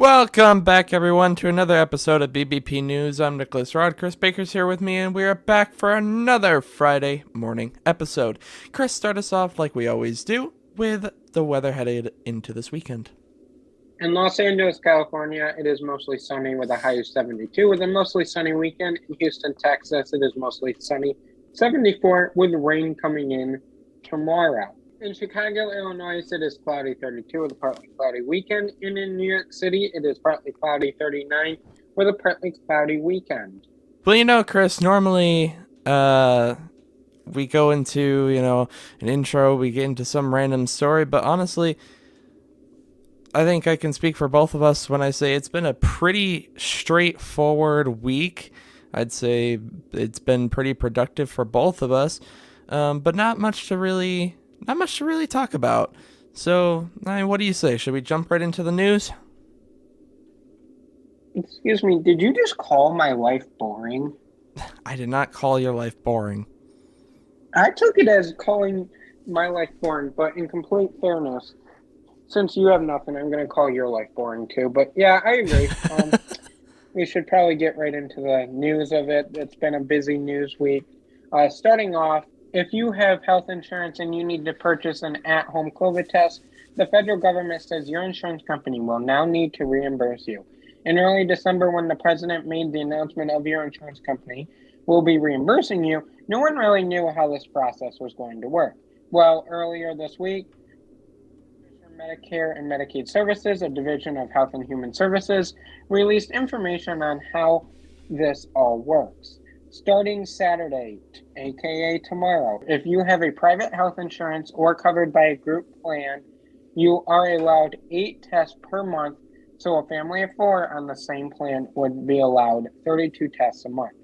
Welcome back, everyone, to another episode of BBP News. I'm Nicholas Rod. Chris Baker's here with me, and we are back for another Friday morning episode. Chris, start us off like we always do with the weather headed into this weekend. In Los Angeles, California, it is mostly sunny with a high of 72. With a mostly sunny weekend. In Houston, Texas, it is mostly sunny, 74, with rain coming in tomorrow. In Chicago, Illinois, it is cloudy, 32, with a partly cloudy weekend. And in New York City, it is partly cloudy, 39, with a partly cloudy weekend. Well, Chris, normally we go into, an intro, we get into some random story, but honestly, I think I can speak for both of us when I say it's been a pretty straightforward week. I'd say it's been pretty productive for both of us, but not much to really talk about. So, what do you say? Should we jump right into the news? Excuse me, did you just call my life boring? I did not call your life boring. I took it as calling my life boring, but in complete fairness, since you have nothing, I'm going to call your life boring too. But yeah, I agree. We should probably get right into the news of it. It's been a busy news week. Starting off, if you have health insurance and you need to purchase an at-home COVID test, the federal government says your insurance company will now need to reimburse you. In early December, when the president made the announcement of your insurance company will be reimbursing you, no one really knew how this process was going to work. Well, earlier this week, Medicare and Medicaid Services, a division of Health and Human Services, released information on how this all works. Starting Saturday, aka tomorrow, if you have a private health insurance or covered by a group plan, you are allowed 8 tests per month, so a family of 4 on the same plan would be allowed 32 tests a month.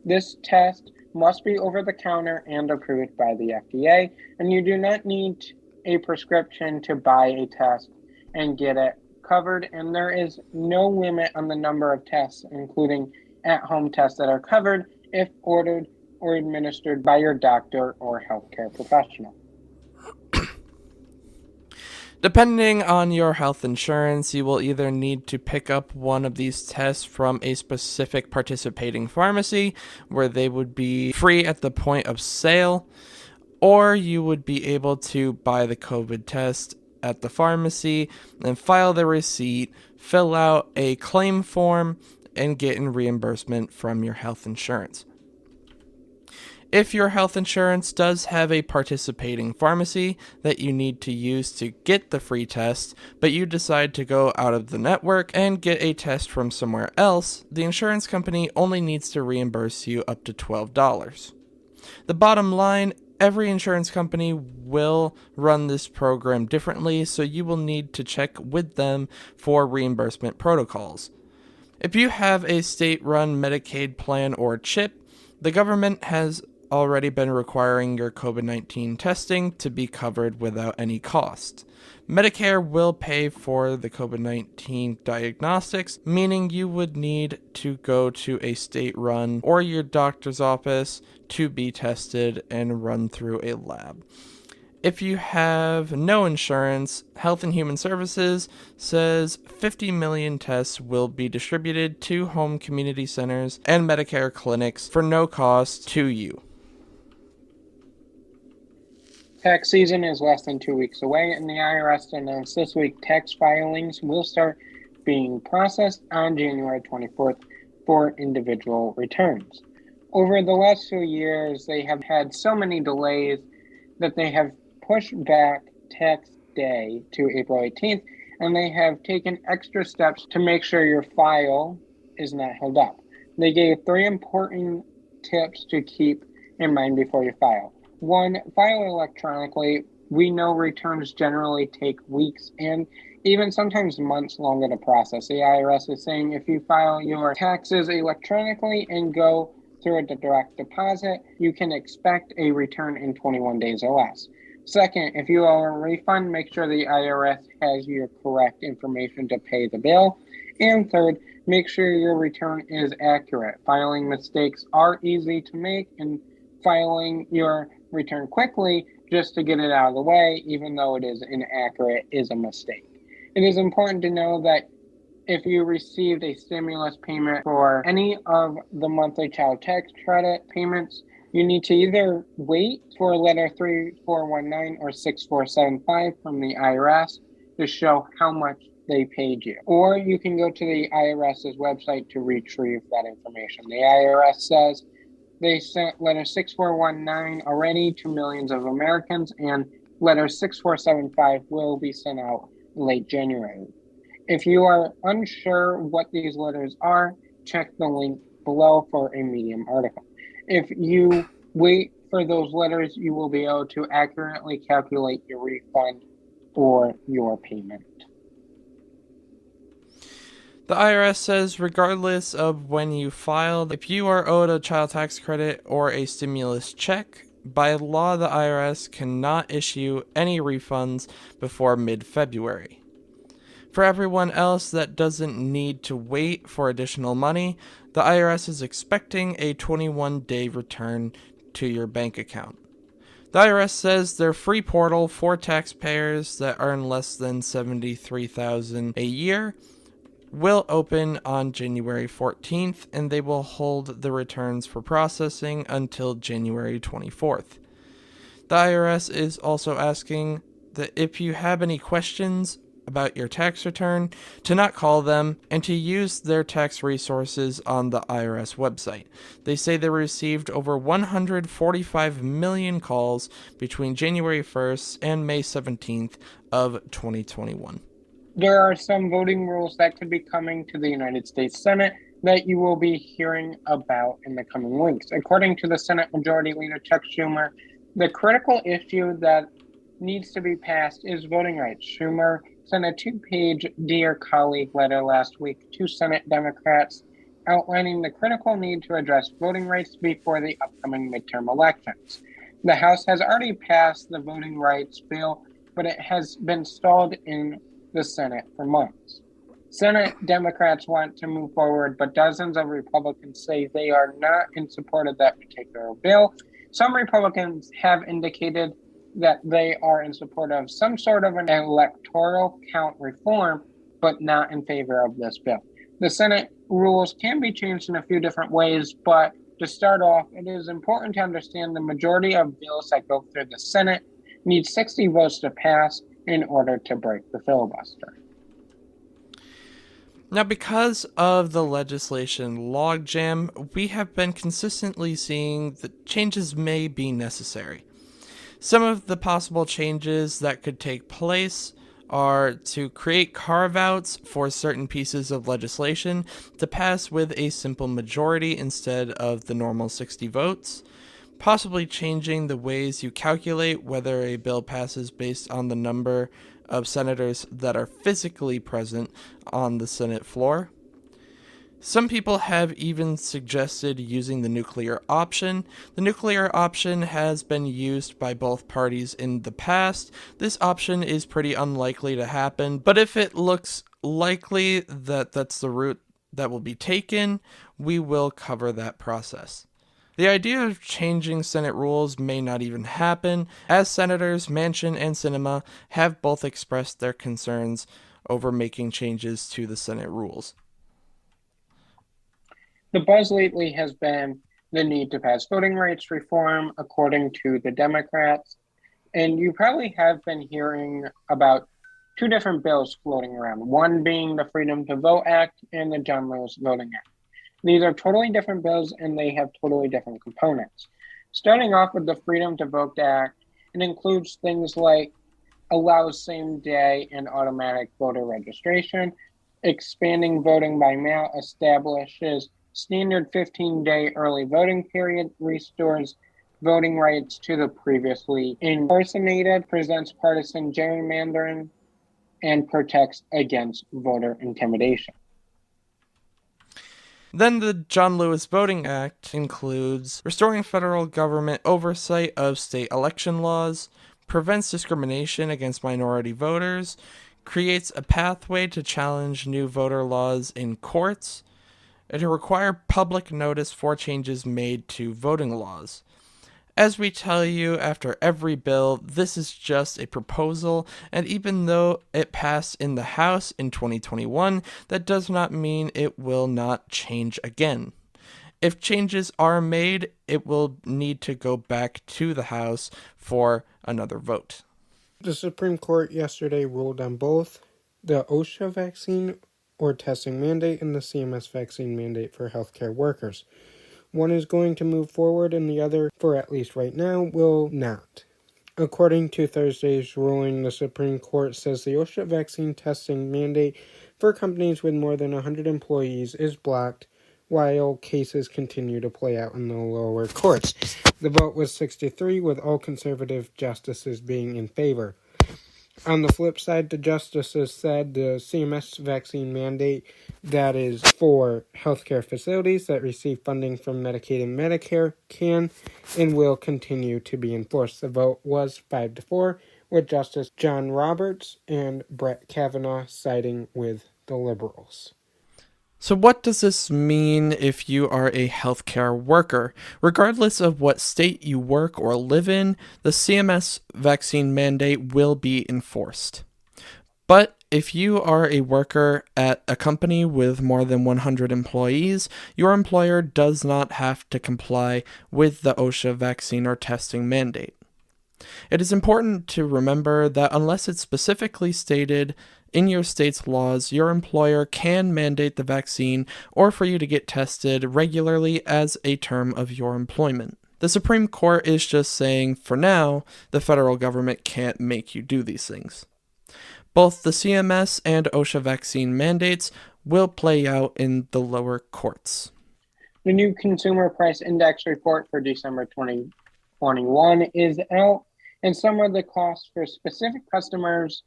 This test must be over the counter and approved by the FDA, and you do not need a prescription to buy a test and get it covered, and there is no limit on the number of tests, including at-home tests that are covered if ordered or administered by your doctor or healthcare professional. Depending on your health insurance, you will either need to pick up one of these tests from a specific participating pharmacy, where they would be free at the point of sale, or you would be able to buy the COVID test at the pharmacy and file the receipt, fill out a claim form, and get in reimbursement from your health insurance. If your health insurance does have a participating pharmacy that you need to use to get the free test, but you decide to go out of the network and get a test from somewhere else, the insurance company only needs to reimburse you up to $12. The bottom line, every insurance company will run this program differently, so you will need to check with them for reimbursement protocols. If you have a state-run Medicaid plan or chip, the government has already been requiring your COVID-19 testing to be covered without any cost. Medicare will pay for the COVID-19 diagnostics, meaning you would need to go to a state-run or your doctor's office to be tested and run through a lab. If you have no insurance, Health and Human Services says 50 million tests will be distributed to home community centers and Medicare clinics for no cost to you. Tax season is less than 2 weeks away, and the IRS announced this week tax filings will start being processed on January 24th for individual returns. Over the last few years, they have had so many delays that they have pushed back tax day to April 18th, and they have taken extra steps to make sure your file is not held up. They gave 3 important tips to keep in mind before you file. 1, file electronically. We know returns generally take weeks and even sometimes months longer to process. The IRS is saying if you file your taxes electronically and go through a direct deposit, you can expect a return in 21 days or less. Second, if you owe a refund, make sure the IRS has your correct information to pay the bill. And third, make sure your return is accurate. Filing mistakes are easy to make, and filing your return quickly just to get it out of the way, even though it is inaccurate, is a mistake. It is important to know that If you received a stimulus payment for any of the monthly child tax credit payments, you need to either wait for letter 3419 or 6475 from the IRS to show how much they paid you. Or you can go to the IRS's website to retrieve that information. The IRS says they sent letter 6419 already to millions of Americans, and letter 6475 will be sent out in late January. If you are unsure what these letters are, check the link below for a Medium article. If you wait for those letters, you will be able to accurately calculate your refund or your payment. The IRS says regardless of when you filed, if you are owed a child tax credit or a stimulus check, by law the IRS cannot issue any refunds before mid-February. For everyone else that doesn't need to wait for additional money, the IRS is expecting a 21-day return to your bank account. The IRS says their free portal for taxpayers that earn less than $73,000 a year will open on January 14th, and they will hold the returns for processing until January 24th. The IRS is also asking that if you have any questions about your tax return, to not call them and to use their tax resources on the IRS website. They say they received over 145 million calls between January 1st and May 17th of 2021. There are some voting rules that could be coming to the United States Senate that you will be hearing about in the coming weeks. According to the Senate Majority Leader Chuck Schumer, the critical issue that needs to be passed is voting rights. Schumer sent a 2-page Dear Colleague letter last week to Senate Democrats outlining the critical need to address voting rights before the upcoming midterm elections. The House has already passed the voting rights bill, but it has been stalled in the Senate for months. Senate Democrats want to move forward, but dozens of Republicans say they are not in support of that particular bill. Some Republicans have indicated that they are in support of some sort of an electoral count reform, but not in favor of this bill. The Senate rules can be changed in a few different ways, but to start off, it is important to understand the majority of bills that go through the Senate need 60 votes to pass in order to break the filibuster. Now, because of the legislation logjam, we have been consistently seeing that changes may be necessary. Some of the possible changes that could take place are to create carve-outs for certain pieces of legislation to pass with a simple majority instead of the normal 60 votes, possibly changing the ways you calculate whether a bill passes based on the number of senators that are physically present on the Senate floor. Some people have even suggested using the nuclear option. The nuclear option has been used by both parties in the past. This option is pretty unlikely to happen, but if it looks likely that that's the route that will be taken, we will cover that process. The idea of changing Senate rules may not even happen, as Senators Manchin and Sinema have both expressed their concerns over making changes to the Senate rules. The buzz lately has been the need to pass voting rights reform, according to the Democrats. And you probably have been hearing about two different bills floating around, one being the Freedom to Vote Act and the John Lewis Voting Act. These are totally different bills, and they have totally different components. Starting off with the Freedom to Vote Act, it includes things like allows same-day and automatic voter registration, expanding voting by mail, establishes standard 15-day early voting period, restores voting rights to the previously impersonated, presents partisan gerrymandering, and protects against voter intimidation. Then the John Lewis Voting Act includes restoring federal government oversight of state election laws, prevents discrimination against minority voters, creates a pathway to challenge new voter laws in courts, and to require public notice for changes made to voting laws. As we tell you after every bill, this is just a proposal, and even though it passed in the House in 2021, that does not mean it will not change again. If changes are made, it will need to go back to the House for another vote. The Supreme Court yesterday ruled on both the OSHA vaccine or testing mandate and the CMS vaccine mandate for healthcare workers. One is going to move forward and the other, for at least right now, will not. According to Thursday's ruling, the Supreme Court says the OSHA vaccine testing mandate for companies with more than 100 employees is blocked while cases continue to play out in the lower courts. The vote was 6-3, with all conservative justices being in favor. On the flip side, the justices said the CMS vaccine mandate, that is for healthcare facilities that receive funding from Medicaid and Medicare, can and will continue to be enforced. The vote was 5-4, with Justice John Roberts and Brett Kavanaugh siding with the liberals. So, what does this mean if you are a healthcare worker? Regardless of what state you work or live in, the CMS vaccine mandate will be enforced. But if you are a worker at a company with more than 100 employees, your employer does not have to comply with the OSHA vaccine or testing mandate. It is important to remember that unless it's specifically stated in your state's laws, your employer can mandate the vaccine or for you to get tested regularly as a term of your employment. The Supreme Court is just saying, for now, the federal government can't make you do these things. Both the CMS and OSHA vaccine mandates will play out in the lower courts. The new Consumer Price Index report for December 2021 is out, and some of the costs for specific customers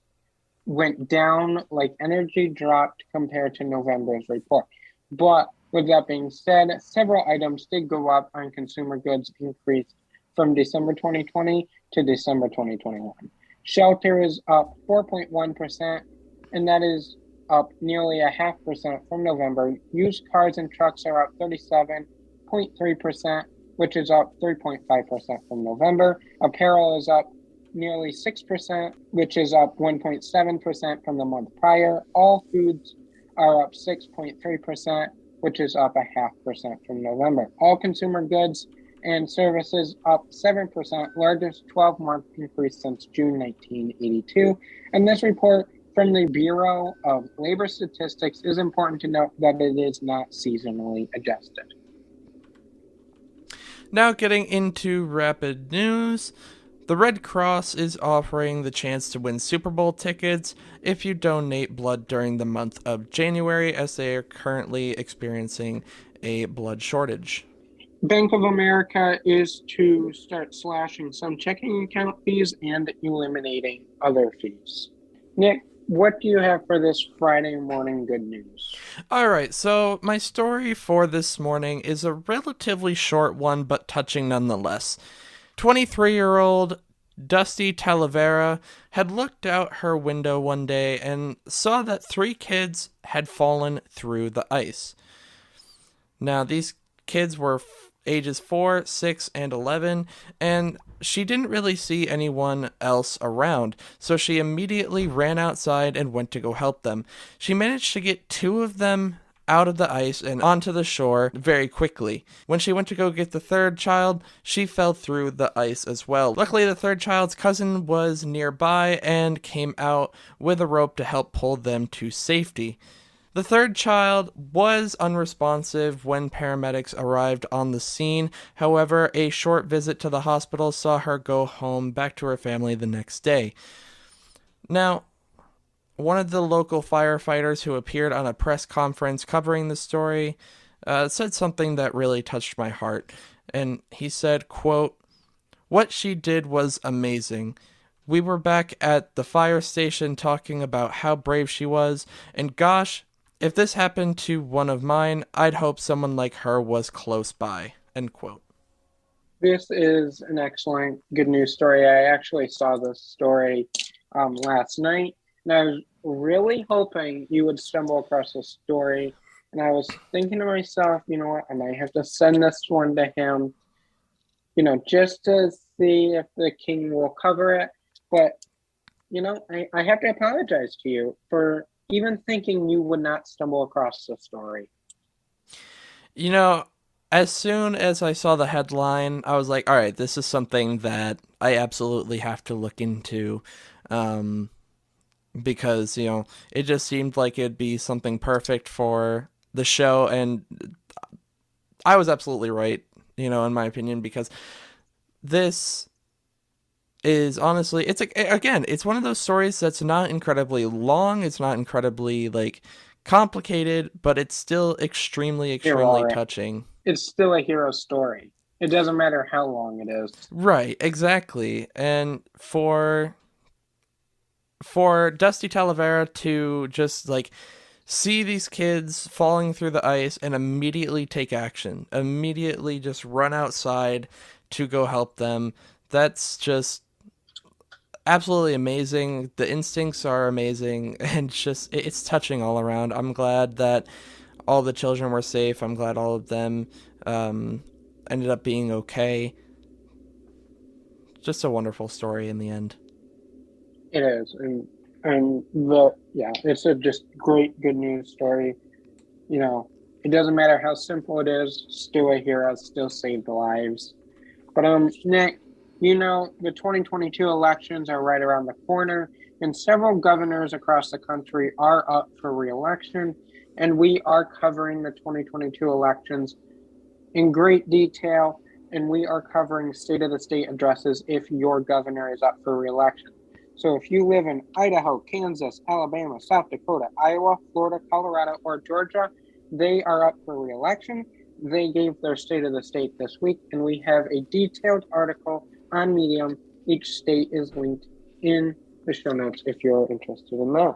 went down, like energy dropped compared to November's report. But with that being said, several items did go up on consumer goods increased from December 2020 to December 2021. Shelter is up 4.1%, and that is up nearly 0.5% from November. Used cars and trucks are up 37.3%, which is up 3.5% from November. Apparel is up nearly 6%, which is up 1.7% from the month prior. All foods are up 6.3%, which is up 0.5% from November. All consumer goods and services up 7%, largest 12-month increase since June 1982. And this report from the Bureau of Labor Statistics is important to note that it is not seasonally adjusted. Now getting into rapid news. The Red Cross is offering the chance to win Super Bowl tickets if you donate blood during the month of January, as they are currently experiencing a blood shortage. Bank of America is to start slashing some checking account fees and eliminating other fees. Nick, what do you have for this Friday morning good news? All right, so my story for this morning is a relatively short one, but touching nonetheless. 23-year-old Dusty Talavera had looked out her window one day and saw that 3 kids had fallen through the ice. Now, these kids were ages 4, 6, and 11, and she didn't really see anyone else around, so she immediately ran outside and went to go help them. She managed to get 2 of them out of the ice and onto the shore very quickly. When she went to go get the 3rd child, she fell through the ice as well. Luckily, the 3rd child's cousin was nearby and came out with a rope to help pull them to safety. The 3rd child was unresponsive when paramedics arrived on the scene. However, a short visit to the hospital saw her go home back to her family the next day. Now, one of the local firefighters who appeared on a press conference covering the story said something that really touched my heart. And he said, quote, "What she did was amazing. We were back at the fire station talking about how brave she was, and gosh, if this happened to one of mine, I'd hope someone like her was close by." End quote. This is an excellent good news story. I actually saw this story last night, and I was really hoping you would stumble across this story. And I was thinking to myself, you know what, I might have to send this one to him. just to see if the king will cover it. But, I have to apologize to you for even thinking you would not stumble across the story. As soon as I saw the headline, I was like, all right, this is something that I absolutely have to look into. Um, because, it just seemed like it'd be something perfect for the show. And I was absolutely right, in my opinion, because this is honestly, again, it's one of those stories that's not incredibly long. It's not incredibly, like, complicated, but it's still extremely, extremely Hero, touching. it's still a hero story. It doesn't matter how long it is. Right, exactly. And for Dusty Talavera to just like see these kids falling through the ice and immediately take action, immediately just run outside to go help them. That's just absolutely amazing. The instincts are amazing, and it's touching all around. I'm glad that all the children were safe. I'm glad all of them um, ended up being okay. Just a wonderful story in the end. It is, it's a just great good news story. It doesn't matter how simple it is. Still a hero. Still saved lives. But Nick, the 2022 elections are right around the corner, and several governors across the country are up for re-election, and we are covering the 2022 elections in great detail, and we are covering state of the state addresses if your governor is up for re-election. So if you live in Idaho, Kansas, Alabama, South Dakota, Iowa, Florida, Colorado, or Georgia, they are up for re-election. They gave their state of the state this week, and we have a detailed article on Medium. Each state is linked in the show notes if you're interested in that.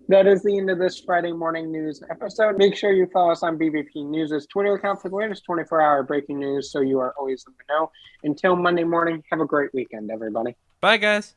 That is the end of this Friday morning news episode. Make sure you follow us on BBP News' Twitter account for the latest 24-hour breaking news so you are always in the know. Until Monday morning, have a great weekend, everybody. Bye, guys.